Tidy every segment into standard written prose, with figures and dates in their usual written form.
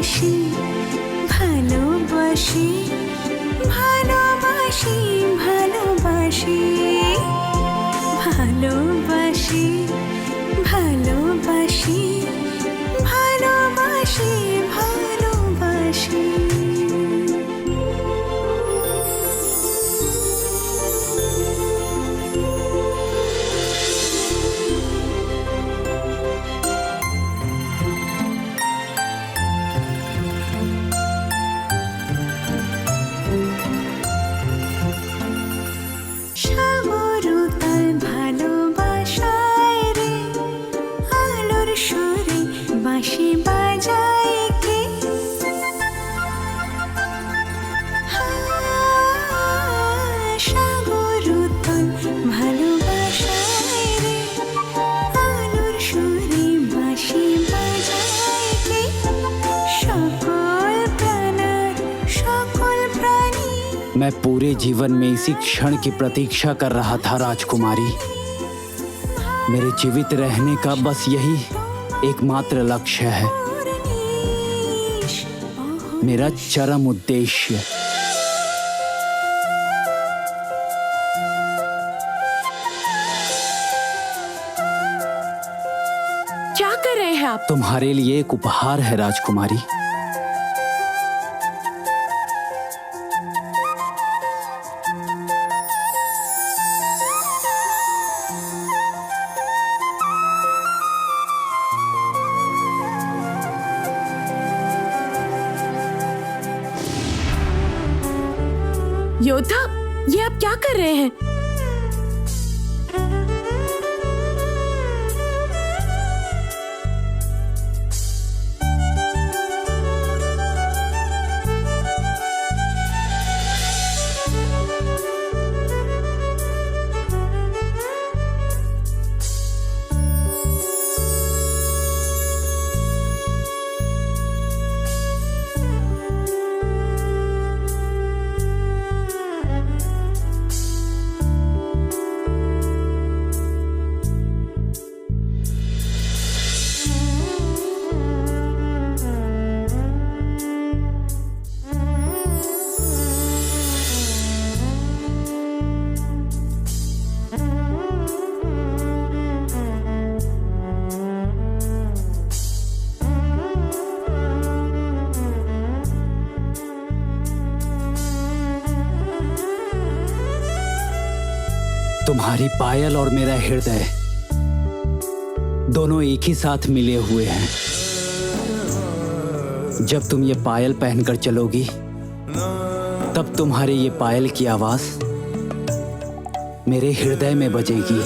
ভালোবাসি ভালোবাসি ভালোবাসি ভালোবাসি ভালোবাসি ভালোবাসি ভালোবাসি ভালোবাসি। मैं पूरे जीवन में इसी क्षण की प्रतीक्षा कर रहा था राजकुमारी। मेरे जीवित रहने का बस यही एकमात्र लक्ष्य है, मेरा चरम उद्देश्य। क्या कर रहे हैं आप? तुम्हारे लिए एक उपहार है राजकुमारी। योद्धा, ये आप क्या कर रहे हैं? तुम्हारी पायल और मेरा हृदय दोनों एक ही साथ मिले हुए हैं। जब तुम ये पायल पहनकर चलोगी तब तुम्हारे ये पायल की आवाज मेरे हृदय में बजेगी।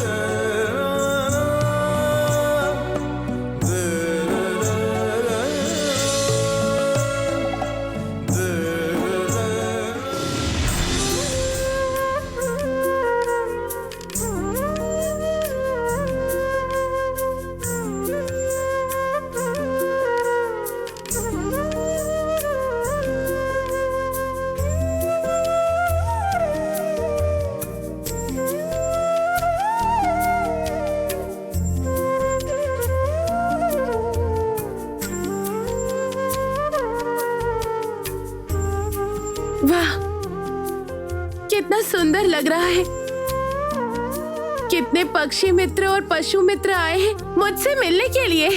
वाह, कितना सुंदर लग रहा है। कितने पक्षी मित्र और पशु मित्र आए हैं मुझसे मिलने के लिए।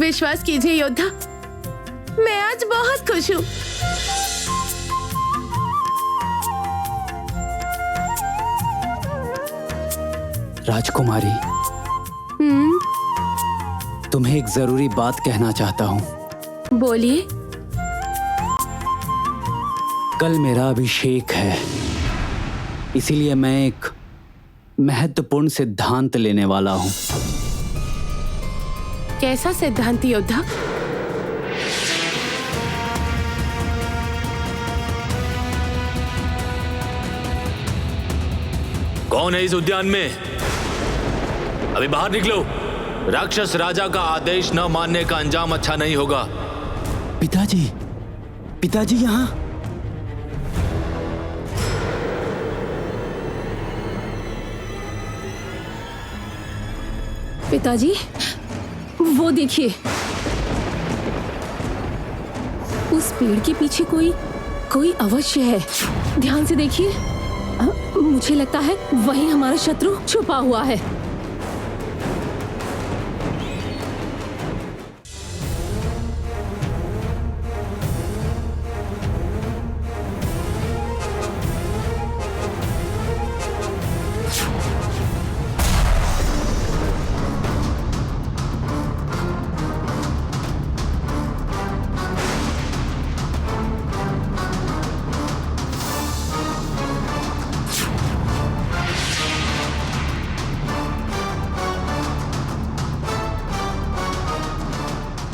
विश्वास कीजिए योद्धा, मैं आज बहुत खुश हूँ। राजकुमारी, तुम्हें एक जरूरी बात कहना चाहता हूँ। बोलिए। कल मेरा अभिषेक है, इसीलिए मैं एक महत्वपूर्ण सिद्धांत लेने वाला हूं। कैसा सिद्धांत योद्धा? कौन है इस उद्यान में? अभी बाहर निकलो। राक्षस राजा का आदेश न मानने का अंजाम अच्छा नहीं होगा। पिताजी, पिताजी यहाँ। पिताजी, वो देखिए, उस पेड़ के पीछे कोई अवश्य है। ध्यान से देखिए, मुझे लगता है वहीं हमारा शत्रु छुपा हुआ है।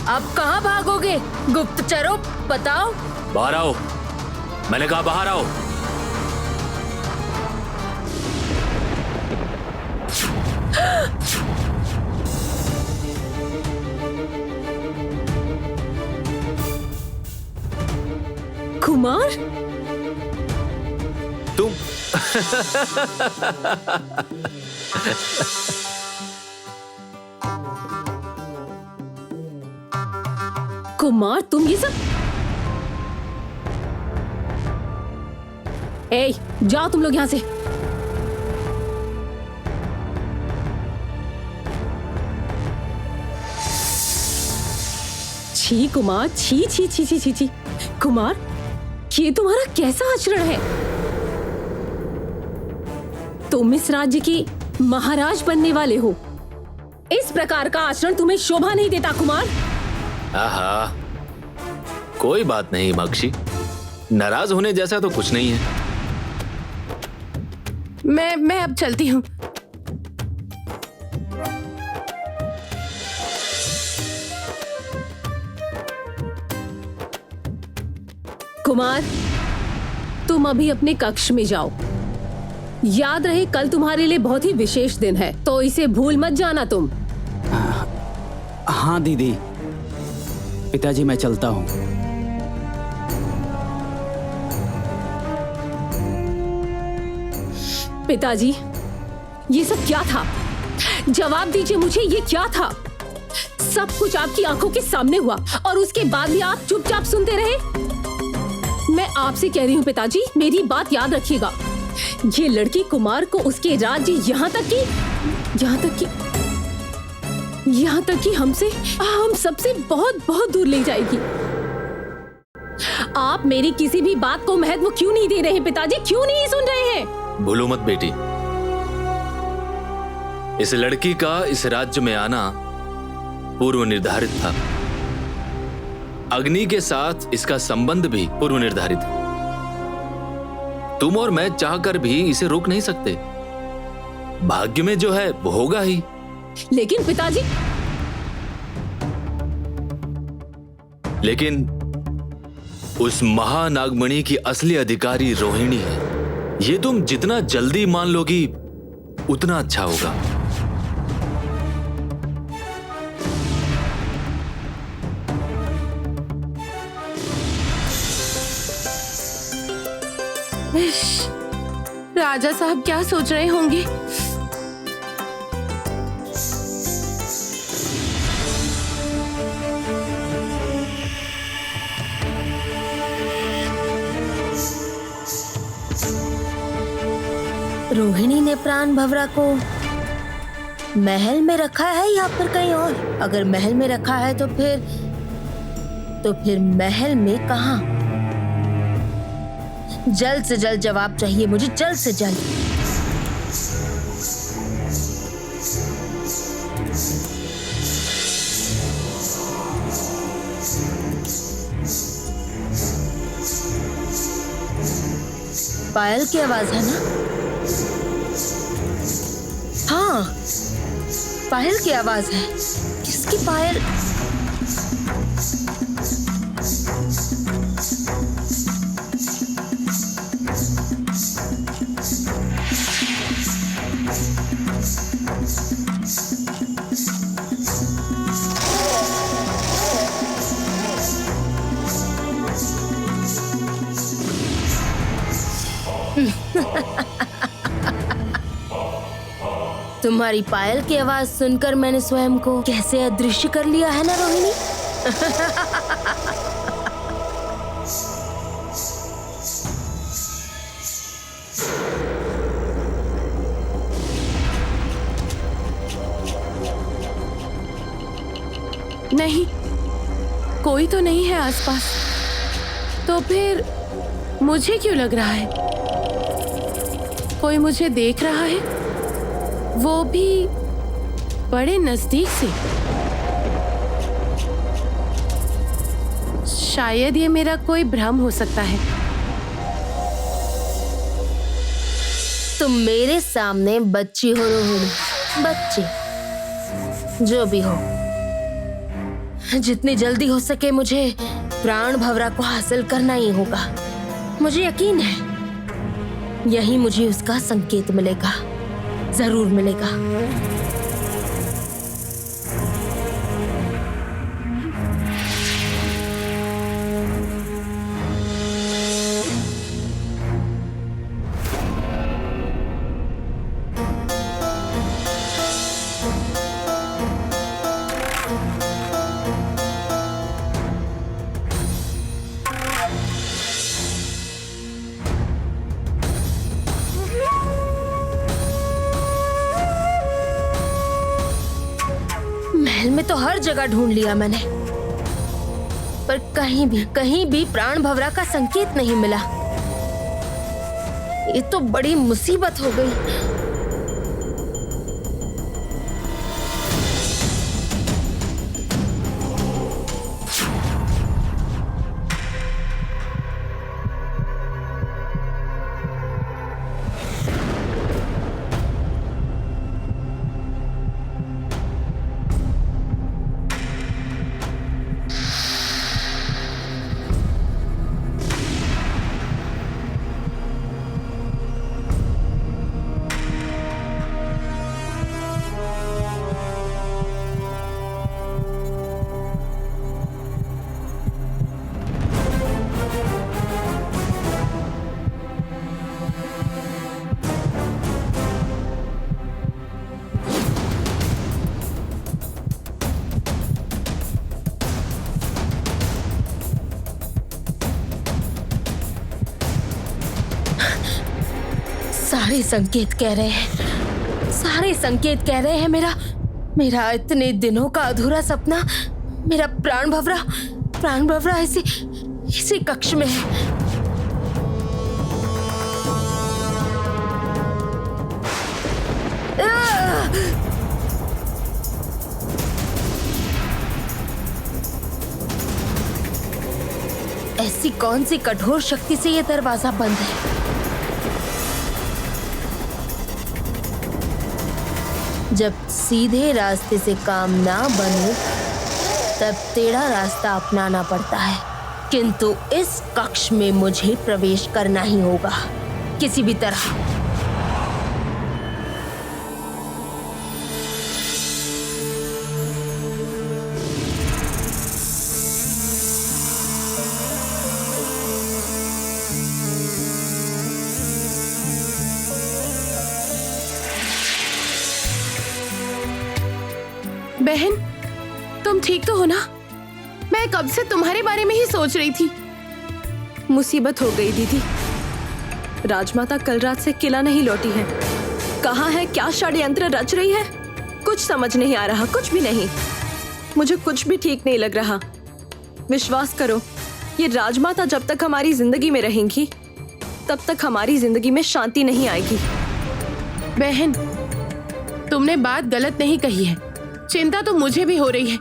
अब कहाँ भागोगे गुप्तचरों, बताओ। बाहर आओ, मैंने कहा बाहर आओ। कुमार, तुम कुमार, तुम ये सब। ए, जाओ तुम लोग यहाँ से। छी कुमार, छी छी छी छी छी छी। कुमार, ये तुम्हारा कैसा आचरण है? तुम इस राज्य के महाराज बनने वाले हो। इस प्रकार का आचरण तुम्हें शोभा नहीं देता कुमार। आहा, कोई बात नहीं माक्षी, नाराज होने जैसा तो कुछ नहीं है। मैं अब चलती हूँ। कुमार, तुम अभी अपने कक्ष में जाओ। याद रहे, कल तुम्हारे लिए बहुत ही विशेष दिन है, तो इसे भूल मत जाना तुम। हाँ दीदी, पिताजी मैं चलता हूँ। पिताजी, ये सब क्या था? जवाब दीजिए मुझे, ये क्या था? सब कुछ आपकी आंखों के सामने हुआ और उसके बाद भी आप चुपचाप सुनते रहे। मैं आपसे कह रही हूँ पिताजी, मेरी बात याद रखिएगा। ये लड़की कुमार को उसके राज्य यहाँ तक कि हम सबसे बहुत बहुत दूर ले जाएगी। आप मेरी किसी भी बात को महत्व क्यों नहीं दे रहे पिताजी? क्यों नहीं सुन रहे हैं? भूलो मत बेटी, इस लड़की का इस राज्य में आना पूर्व निर्धारित था। अग्नि के साथ इसका संबंध भी पूर्व निर्धारित है। तुम और मैं चाहकर भी इसे रोक नहीं सकते। भाग्य में जो है वो होगा ही। लेकिन पिताजी, लेकिन उस महानागमणि की असली अधिकारी रोहिणी है। ये तुम जितना जल्दी मान लोगी उतना अच्छा होगा। राजा साहब क्या सोच रहे होंगे? रोहिणी ने प्राण भंवरा को महल में रखा है या फिर कहीं और? अगर महल में रखा है तो फिर महल में कहां? जल्द से जल्द जवाब चाहिए मुझे, जल्द से जल्द। पायल की आवाज है ना? हाँ, पायल की आवाज है। किसकी पायल? तुम्हारी पायल की आवाज सुनकर मैंने स्वयं को कैसे अदृश्य कर लिया है ना रोहिणी। नहीं, कोई तो नहीं है आसपास। तो फिर मुझे क्यों लग रहा है कोई मुझे देख रहा है, वो भी बड़े नजदीक से। शायद ये मेरा कोई भ्रम हो सकता है। तुम मेरे सामने बच्ची हो रोहिणी, बच्ची। जो भी हो, जितनी जल्दी हो सके मुझे प्राण भंवरा को हासिल करना ही होगा। मुझे यकीन है यही मुझे उसका संकेत मिलेगा, जरूर मिलेगा। महल में तो हर जगह ढूंढ लिया मैंने, पर कहीं भी प्राण भंवरा का संकेत नहीं मिला। ये तो बड़ी मुसीबत हो गई। सारे संकेत कह रहे हैं मेरा इतने दिनों का अधूरा सपना, मेरा प्राण भंवरा इसी कक्ष में है। ऐसी कौन सी कठोर शक्ति से ये दरवाजा बंद है? जब सीधे रास्ते से काम ना बने तब टेढ़ा रास्ता अपनाना पड़ता है, किंतु इस कक्ष में मुझे प्रवेश करना ही होगा किसी भी तरह। बहन, तुम ठीक तो हो ना? मैं कब से तुम्हारे बारे में ही सोच रही थी। मुसीबत हो गई दीदी। राजमाता कल रात से किला नहीं लौटी है। कहाँ है, क्या षड्यंत्र रच रही है, कुछ समझ नहीं आ रहा, कुछ भी नहीं। मुझे कुछ भी ठीक नहीं लग रहा। विश्वास करो, ये राजमाता जब तक हमारी जिंदगी में रहेंगी तब तक हमारी जिंदगी में शांति नहीं आएगी। बहन, तुमने बात गलत नहीं कही है। चिंता तो मुझे भी हो रही है।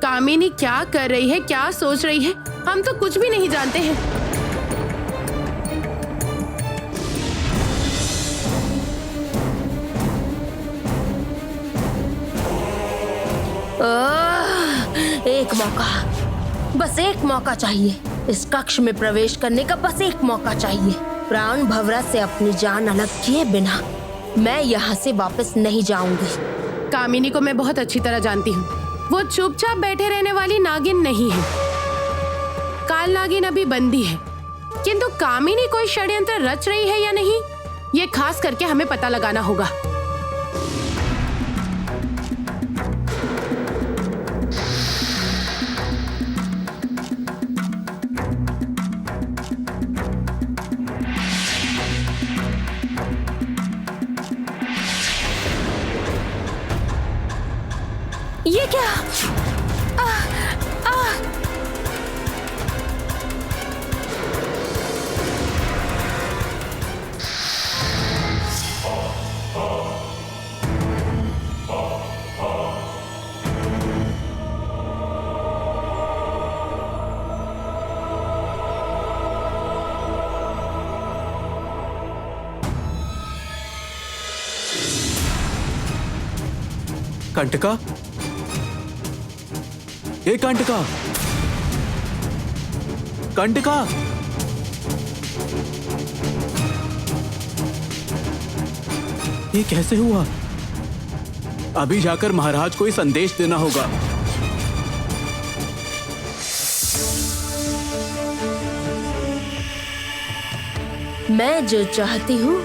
कामिनी क्या कर रही है, क्या सोच रही है, हम तो कुछ भी नहीं जानते हैं। एक मौका, बस एक मौका चाहिए। इस कक्ष में प्रवेश करने का बस एक मौका चाहिए। प्राण भंवरा से अपनी जान अलग किए बिना मैं यहाँ से वापस नहीं जाऊंगी। कामिनी को मैं बहुत अच्छी तरह जानती हूँ। वो चुपचाप बैठे रहने वाली नागिन नहीं है। काल नागिन अभी बंदी है, किंतु कामिनी कोई षड्यंत्र रच रही है या नहीं, ये खास करके हमें पता लगाना होगा। ये क्या? कंटका, ए कंटका, कंटका, ये कैसे हुआ? अभी जाकर महाराज को ही संदेश देना होगा। मैं जो चाहती हूँ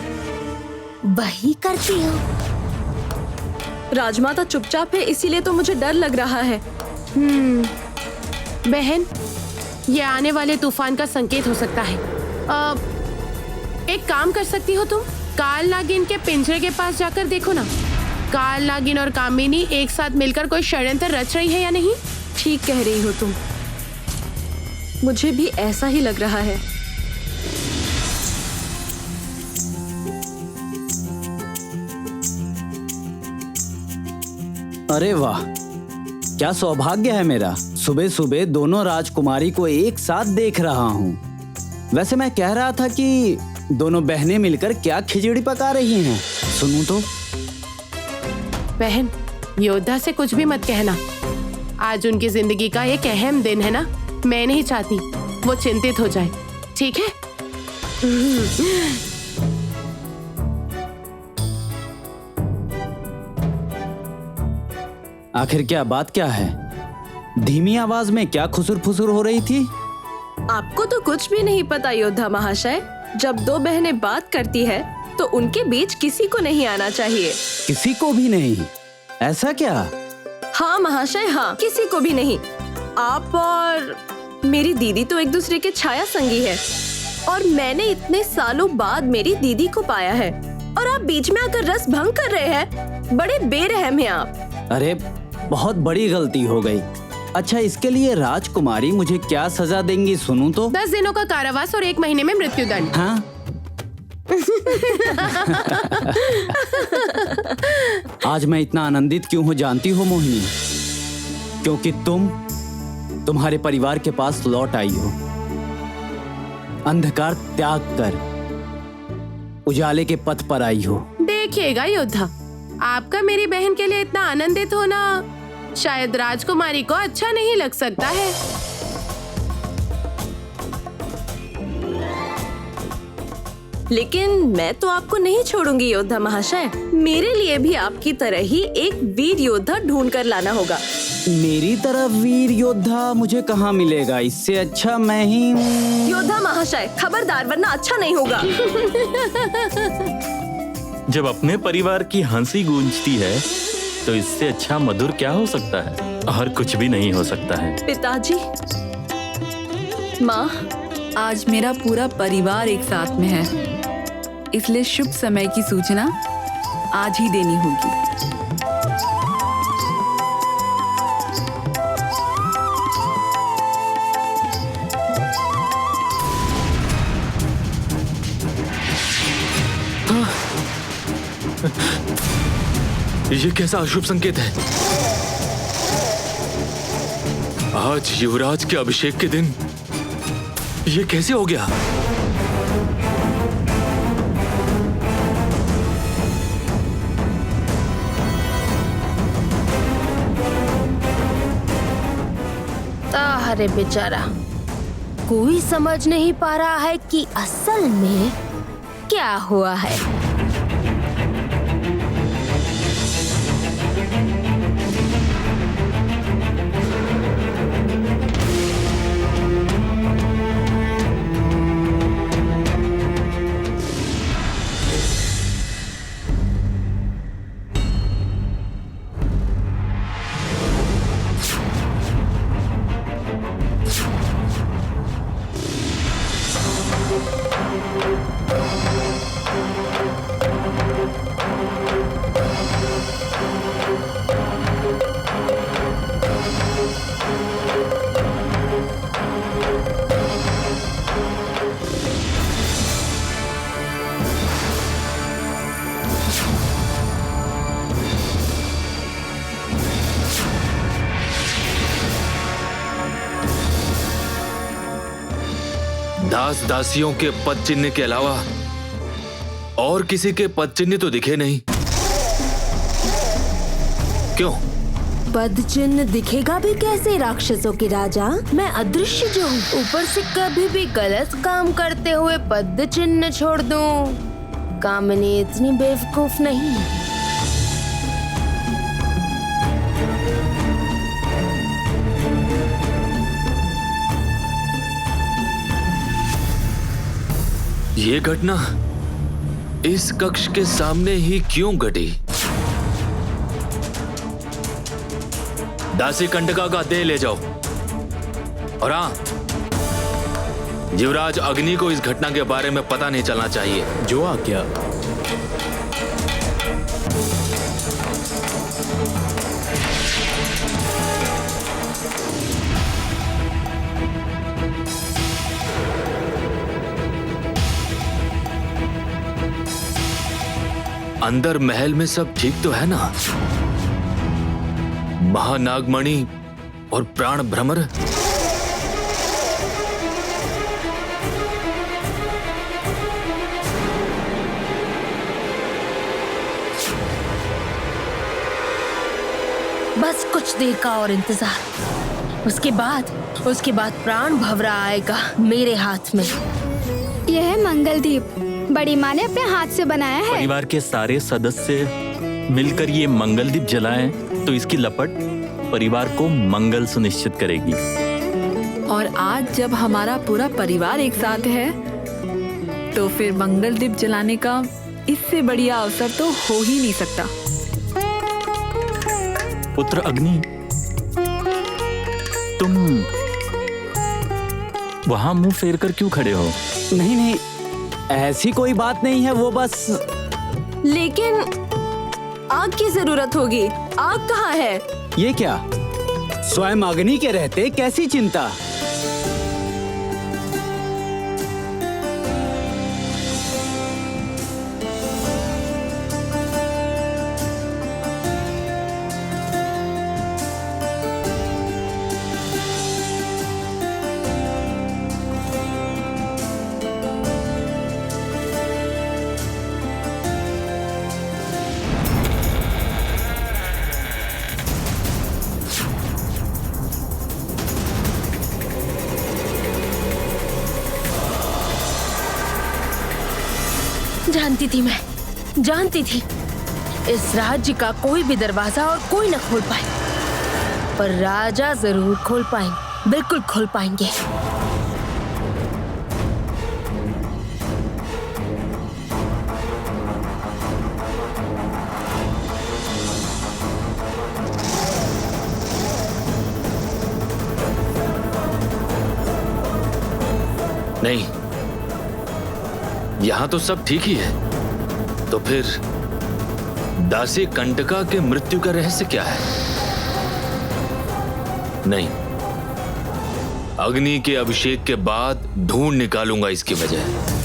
वही करती हूँ। राजमाता चुपचाप है, इसीलिए तो मुझे डर लग रहा है। बहन, ये आने वाले तूफान का संकेत हो सकता है। एक काम कर सकती हो तुम, काल नागिन के पिंजरे के पास जाकर देखो ना। काल नागिन और कामिनी एक साथ मिलकर कोई षड्यंत्र रच रही है या नहीं। ठीक कह रही हो तुम, मुझे भी ऐसा ही लग रहा है। अरे वाह, क्या सौभाग्य है मेरा। सुबह सुबह दोनों राजकुमारी को एक साथ देख रहा हूँ। वैसे मैं कह रहा था कि दोनों बहनें मिलकर क्या खिचड़ी पका रही हैं। सुनूं तो? बहन, योद्धा से कुछ भी मत कहना। आज उनकी जिंदगी का एक अहम दिन है ना। मैं नहीं चाहती वो चिंतित हो जाए, ठीक है? आखिर क्या बात क्या है? धीमी आवाज में क्या खुसुर फुसुर हो रही थी? आपको तो कुछ भी नहीं पता योद्धा महाशय। जब दो बहनें बात करती है तो उनके बीच किसी को नहीं आना चाहिए। किसी को भी नहीं? ऐसा क्या? हाँ महाशय, हाँ, किसी को भी नहीं। आप और मेरी दीदी तो एक दूसरे के छाया संगी है, और मैंने इतने सालों बाद मेरी दीदी को पाया है, और आप बीच में आकर रस भंग कर रहे हैं। बड़े बेरहम हैं आप। अरे, बहुत बड़ी गलती हो गई। अच्छा, इसके लिए राजकुमारी मुझे क्या सजा देंगी सुनूं तो? 10 दिनों का कारावास और 1 महीने में मृत्युदंड। हाँ? आज मैं इतना आनंदित क्यों हूँ जानती हो मोहिनी? क्योंकि तुम्हारे परिवार के पास लौट आई हो। अंधकार त्याग कर उजाले के पथ पर आई हो। देखिएगा योद्धा, आपका मेरी बहन के लिए इतना आनंदित होना शायद राजकुमारी को अच्छा नहीं लग सकता है। लेकिन मैं तो आपको नहीं छोड़ूंगी योद्धा महाशय। मेरे लिए भी आपकी तरह ही एक वीर योद्धा ढूंढ कर लाना होगा। मेरी तरह वीर योद्धा मुझे कहाँ मिलेगा? इससे अच्छा मैं ही हूँ। योद्धा महाशय, खबरदार, वरना अच्छा नहीं होगा। जब अपने परिवार की हंसी गूंजती है तो इससे अच्छा मधुर क्या हो सकता है? और कुछ भी नहीं हो सकता है। पिताजी, माँ, आज मेरा पूरा परिवार एक साथ में है, इसलिए शुभ समय की सूचना आज ही देनी होगी। ये कैसा अशुभ संकेत है? आज युवराज के अभिषेक के दिन ये कैसे हो गया? अरे बेचारा, कोई समझ नहीं पा रहा है कि असल में क्या हुआ है। दास दासियों के पद चिन्ह के अलावा और किसी के पद चिन्ह तो दिखे नहीं। क्यों? पद चिन्ह दिखेगा भी कैसे राक्षसों के राजा? मैं अदृश्य जो हूँ, ऊपर से कभी भी गलत काम करते हुए पद चिन्ह छोड़ दूं। कामिनी इतनी बेवकूफ नहीं। ये घटना इस कक्ष के सामने ही क्यों घटी? दासी कंटका का देह ले जाओ और हाँ, युवराज अग्नि को इस घटना के बारे में पता नहीं चलना चाहिए। जो आज्ञा। अंदर महल में सब ठीक तो है ना? महानागमणि और प्राण भ्रमर? बस कुछ देर का और इंतजार। उसके बाद प्राण भंवरा आएगा मेरे हाथ में। यह है मंगलदीप, बड़ी माँ ने अपने हाथ से बनाया है। परिवार के सारे सदस्य मिलकर ये मंगलदीप जलाएं तो इसकी लपट परिवार को मंगल सुनिश्चित करेगी। और आज जब हमारा पूरा परिवार एक साथ है तो फिर मंगलदीप जलाने का इससे बढ़िया अवसर तो हो ही नहीं सकता। पुत्र अग्नि, तुम वहां मुंह फेर कर क्यों खड़े हो? नहीं नहीं, ऐसी कोई बात नहीं है, वो बस। लेकिन आग की जरूरत होगी। आग कहाँ है? ये क्या, स्वयं अग्नि के रहते कैसी चिंता? जानती थी इस राज्य का कोई भी दरवाजा और कोई न खोल पाए, पर राजा जरूर खोल पाएंगे, बिल्कुल खोल पाएंगे। नहीं, यहां तो सब ठीक ही है। तो फिर दासी कंटका के मृत्यु का रहस्य क्या है? नहीं, अग्नि के अभिषेक के बाद ढूंढ निकालूंगा इसकी वजह।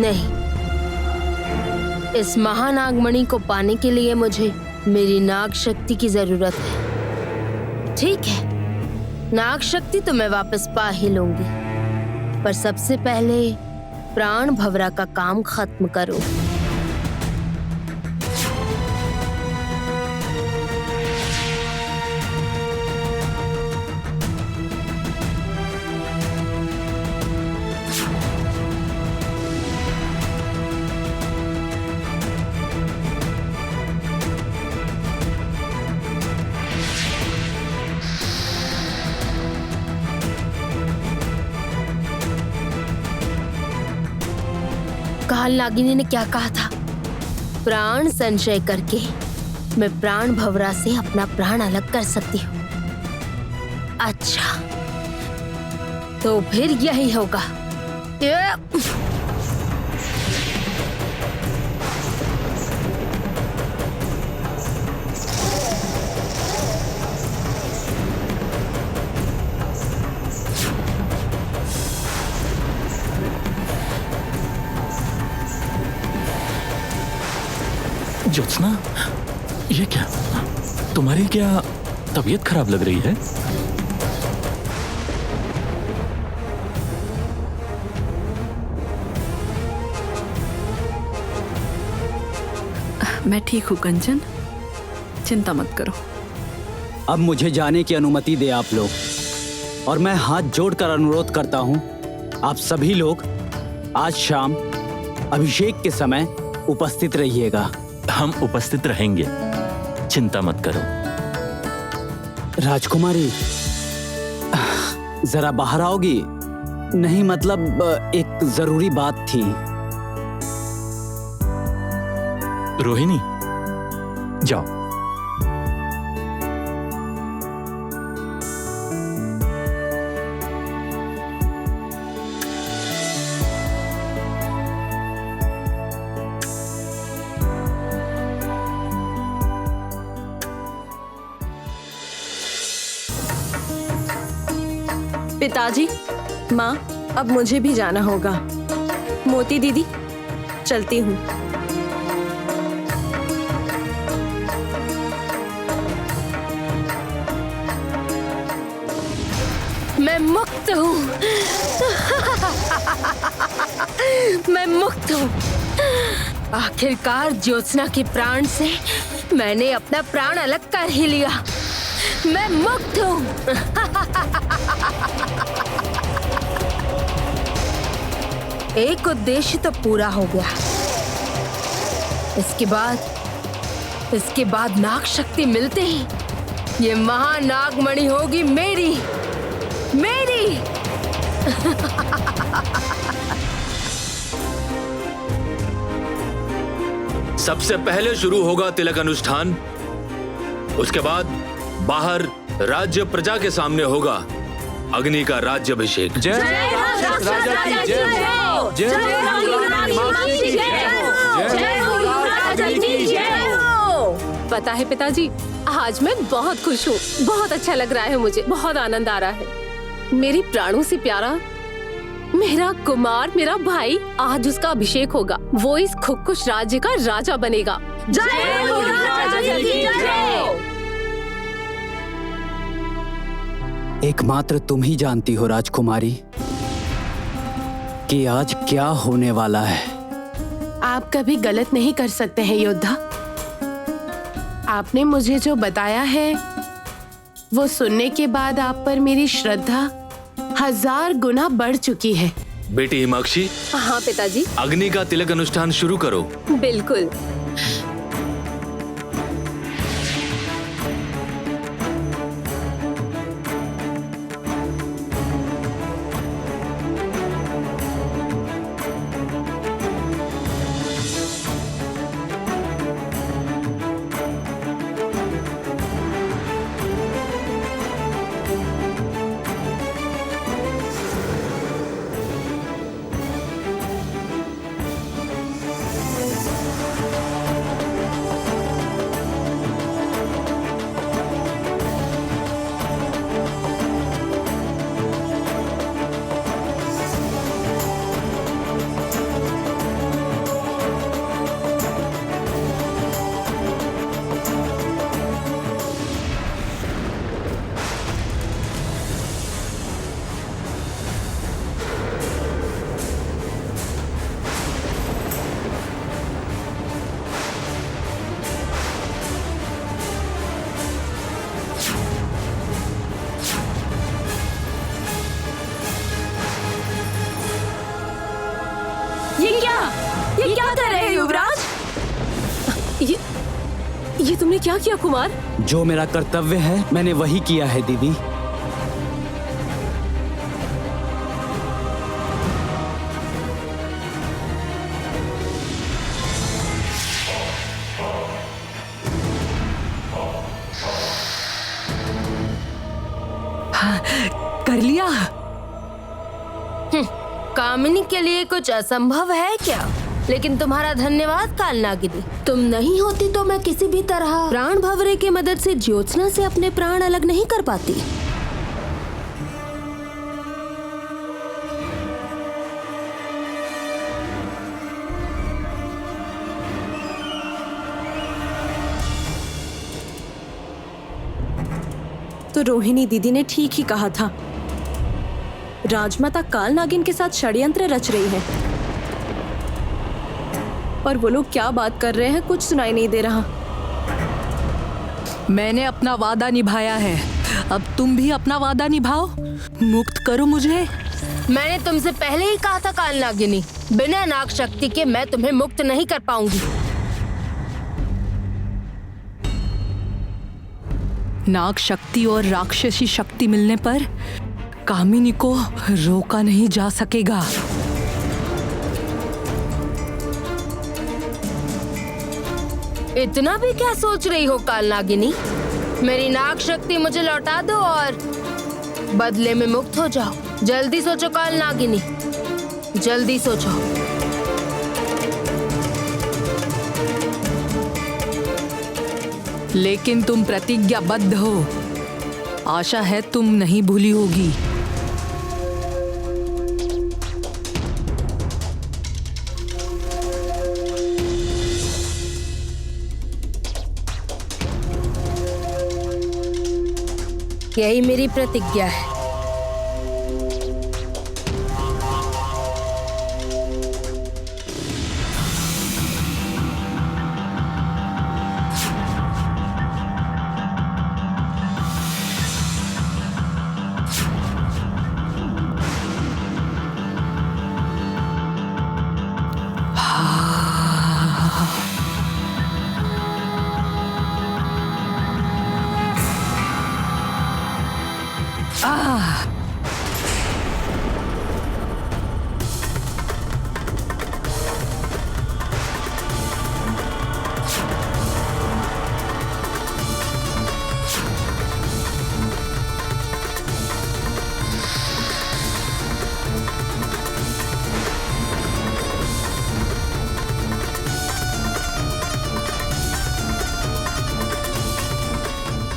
नहीं, इस महानागमणि को पाने के लिए मुझे मेरी नाग शक्ति की जरूरत है। ठीक है, नाग शक्ति तो मैं वापस पा ही लूंगी, पर सबसे पहले प्राण भंवरा का काम खत्म करो। काल नागिनी ने क्या कहा था? प्राण संचय करके मैं प्राण भवरा से अपना प्राण अलग कर सकती हूँ। अच्छा, तो फिर यही होगा। ज्योत्सना, ये क्या? तुम्हारी क्या तबीयत खराब लग रही है? मैं ठीक हूँ कंचन, चिंता मत करो। अब मुझे जाने की अनुमति दे आप लोग, और मैं हाथ जोड़कर अनुरोध करता हूँ आप सभी लोग आज शाम अभिषेक के समय उपस्थित रहिएगा। हम उपस्थित रहेंगे, चिंता मत करो। राजकुमारी, जरा बाहर आओगी? नहीं, मतलब एक जरूरी बात थी। रोहिणी, जाओ। पिताजी, माँ, अब मुझे भी जाना होगा। मोती दीदी, चलती हूँ। मैं मुक्त हूँ। मैं मुक्त हूँ। आखिरकार ज्योत्सना के प्राण से मैंने अपना प्राण अलग कर ही लिया। मैं मुक्त हूँ। एक उद्देश्य तो पूरा हो गया। इसके बाद नाग शक्ति मिलते ही ये महानागमणि होगी मेरी। सबसे पहले शुरू होगा तिलक अनुष्ठान, उसके बाद बाहर राज्य प्रजा के सामने होगा अग्नि का राज्याभिषेक। जय राजा की जय हो। जय पता है पिताजी, आज मैं बहुत खुश हूँ। बहुत अच्छा लग रहा है मुझे, बहुत आनंद आ रहा है। मेरी प्राणों से प्यारा मेरा कुमार, मेरा भाई, आज उसका अभिषेक होगा। वो इस खुश राज्य का राजा बनेगा। जय हो राजा की जय। एकमात्र तुम ही जानती हो राजकुमारी कि आज क्या होने वाला है। आप कभी गलत नहीं कर सकते हैं योद्धा। आपने मुझे जो बताया है वो सुनने के बाद आप पर मेरी श्रद्धा 1000 गुना बढ़ चुकी है। बेटी हिमाक्षी, हाँ पिताजी। अग्नि का तिलक अनुष्ठान शुरू करो। बिल्कुल। ये क्या कर रहे हैं युवराज? ये तुमने क्या किया कुमार? जो मेरा कर्तव्य है मैंने वही किया है दीदी। कामिनी के लिए कुछ असंभव है क्या? लेकिन तुम्हारा धन्यवाद कालनागिनी। तुम नहीं होती तो मैं किसी भी तरह प्राण भंवरे की मदद से ज्योत्सना से अपने प्राण अलग नहीं कर पाती। तो रोहिणी दीदी ने ठीक ही कहा था, राजमाता कालनागिन के साथ षड्यंत्र रच रही है। और वो लोग क्या बात कर रहे हैं कुछ सुनाई नहीं दे रहा। मैंने अपना वादा निभाया है, अब तुम भी अपना वादा निभाओ, मुक्त करो मुझे। मैंने तुमसे पहले ही कहा था कालनागिनी, बिना नाग शक्ति के मैं तुम्हें मुक्त नहीं कर पाऊंगी। नाग शक्ति और राक्षसी शक्ति मिलने पर कामिनी को रोका नहीं जा सकेगा। इतना भी क्या सोच रही हो कालनागिनी? मेरी नाग शक्ति मुझे लौटा दो और बदले में मुक्त हो जाओ। जल्दी सोचो कालनागिनी, जल्दी सोचो। लेकिन तुम प्रतिज्ञाबद्ध हो, आशा है तुम नहीं भूली होगी। यही मेरी प्रतिज्ञा है।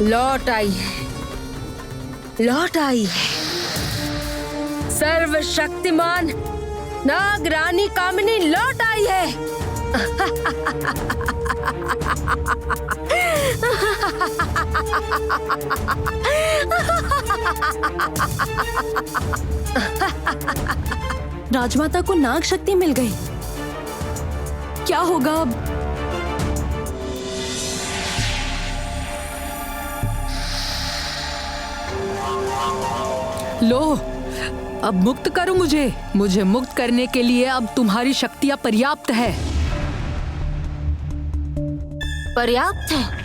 लौट आई है, लौट आई है सर्वशक्तिमान नाग रानी कामिनी, लौट आई है। राजमाता को नाग शक्ति मिल गई, क्या होगा अब? लो, अब मुक्त करो मुझे। मुझे मुक्त करने के लिए अब तुम्हारी शक्तियां पर्याप्त है। पर्याप्त है?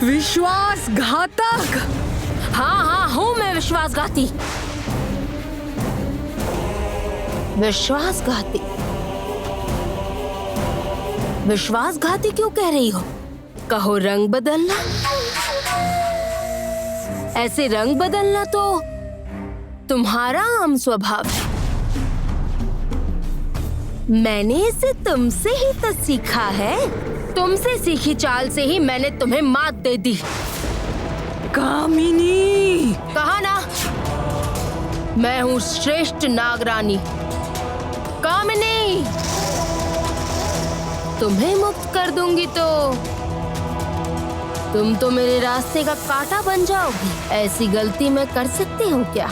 विश्वासघातक! हाँ हाँ हूँ मैं विश्वासघाती। विश्वासघाती? विश्वासघाती क्यों कह रही हो? कहो रंग बदलना। ऐसे रंग बदलना तो तुम्हारा आम स्वभाव है। मैंने इसे तुमसे ही तो सीखा है। तुमसे सीखी चाल से ही मैंने तुम्हें मात दे दी। कामिनी! कहा ना, मैं हूँ श्रेष्ठ नागरानी कामिनी। तुम्हें मुक्त कर दूंगी तो तुम तो मेरे रास्ते का कांटा बन जाओगी। ऐसी गलती मैं कर सकती हूँ क्या?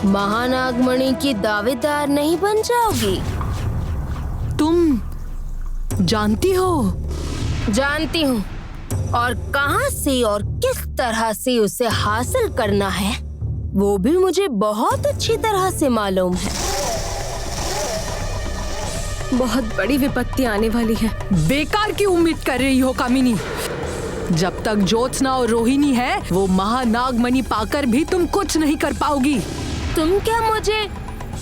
महानागमणि की दावेदार नहीं बन जाओगी। तुम जानती हो? जानती हूँ, और कहां से और किस तरह से उसे हासिल करना है वो भी मुझे बहुत अच्छी तरह से मालूम है। बहुत बड़ी विपत्ति आने वाली है। बेकार की उम्मीद कर रही हो कामिनी। जब तक ज्योत्सना और रोहिणी है, वो महानागमणि पाकर भी तुम कुछ नहीं कर पाओगी। तुम क्या मुझे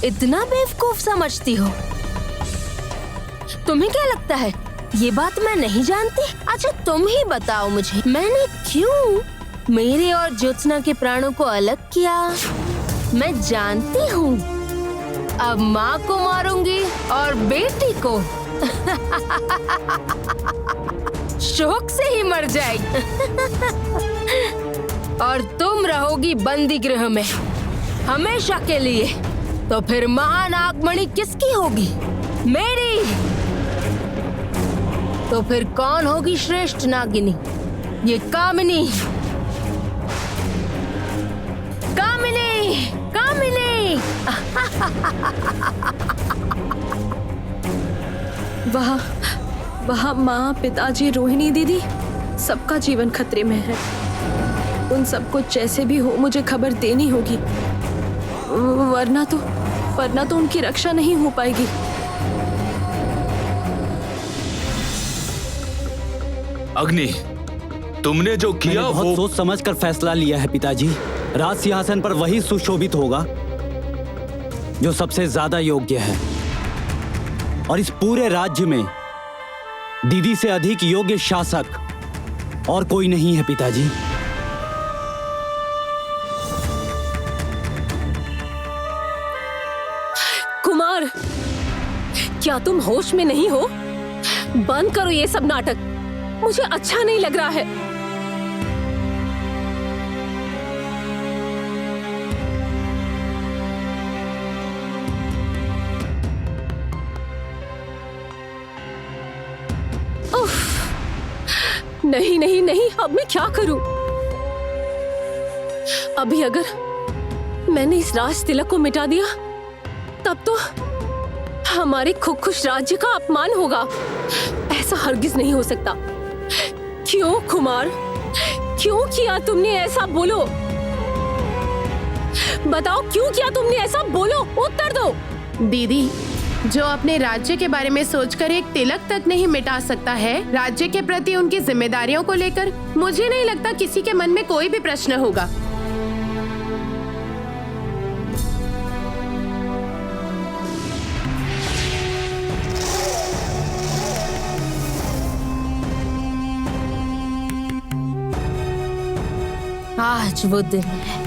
इतना बेवकूफ समझती हो? तुम्हें क्या लगता है ये बात मैं नहीं जानती? अच्छा तुम ही बताओ मुझे, मैंने क्यों मेरे और ज्योत्सना के प्राणों को अलग किया? मैं जानती हूँ। अब माँ को मारूंगी और बेटी को शोक से ही मर जाएगी। और तुम रहोगी बंदी गृह में हमेशा के लिए। तो फिर महानागमणि किसकी होगी? मेरी। तो फिर कौन होगी श्रेष्ठ नागिनी? ये कामिनी। कामिनी, कामिनी। वहाँ माँ, पिताजी, रोहिणी दीदी, सबका जीवन खतरे में है। उन सबको जैसे भी हो मुझे खबर देनी होगी, वरना तो उनकी रक्षा नहीं हो पाएगी। अग्नि, तुमने जो किया मैंने बहुत सोच समझ कर फैसला लिया है पिताजी। राज सिंहासन पर वही सुशोभित होगा जो सबसे ज्यादा योग्य है, और इस पूरे राज्य में दीदी से अधिक योग्य शासक और कोई नहीं है पिताजी। कुमार, क्या तुम होश में नहीं हो? बंद करो ये सब नाटक, मुझे अच्छा नहीं लग रहा है। नहीं नहीं नहीं, अब मैं क्या करूं? अभी अगर मैंने इस राज तिलक को मिटा दिया तब तो हमारे खुश राज्य का अपमान होगा। ऐसा हरगिज नहीं हो सकता। क्यों कुमार, क्यों किया तुमने ऐसा? बोलो, बताओ क्यों किया तुमने ऐसा? बोलो, उत्तर दो। दीदी, जो अपने राज्य के बारे में सोचकर एक तिलक तक नहीं मिटा सकता है, राज्य के प्रति उनकी जिम्मेदारियों को लेकर मुझे नहीं लगता किसी के मन में कोई भी प्रश्न होगा। आज वो दिन है।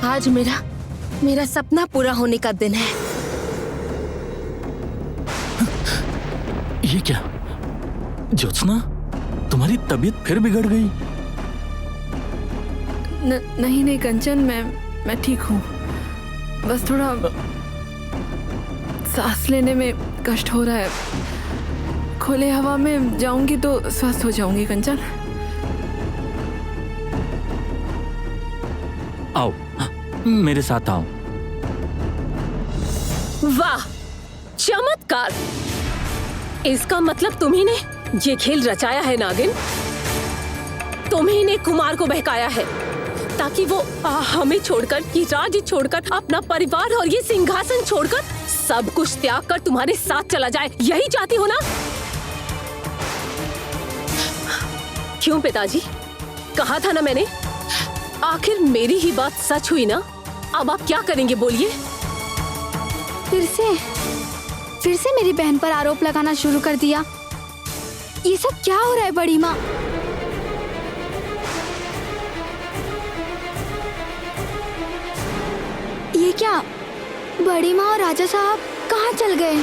आज मेरा सपना पूरा होने का दिन है। ये क्या ज्योत्सना, तुम्हारी तबीयत फिर बिगड़ गई? नहीं कंचन, मैं ठीक हूँ। बस थोड़ा सांस लेने में कष्ट हो रहा है। खुले हवा में जाऊंगी तो स्वस्थ हो जाऊंगी कंचन। आओ, मेरे साथ आओ। वाह, चमत्कार! इसका मतलब तुम्ही ने ये खेल रचाया है नागिन। तुम्ही ने कुमार को बहकाया है ताकि वो हमें छोड़कर, ये राज्य छोड़कर, अपना परिवार और ये सिंहासन छोड़कर सब कुछ त्याग कर तुम्हारे साथ चला जाए। यही चाहती हो ना? क्यों पिताजी, कहा था ना मैंने। आखिर मेरी ही बात सच हुई ना। अब आप क्या करेंगे बोलिए? फिर से मेरी बहन पर आरोप लगाना शुरू कर दिया। ये सब क्या हो रहा है बड़ी माँ? ये क्या? बड़ी माँ और राजा साहब कहाँ चल गए?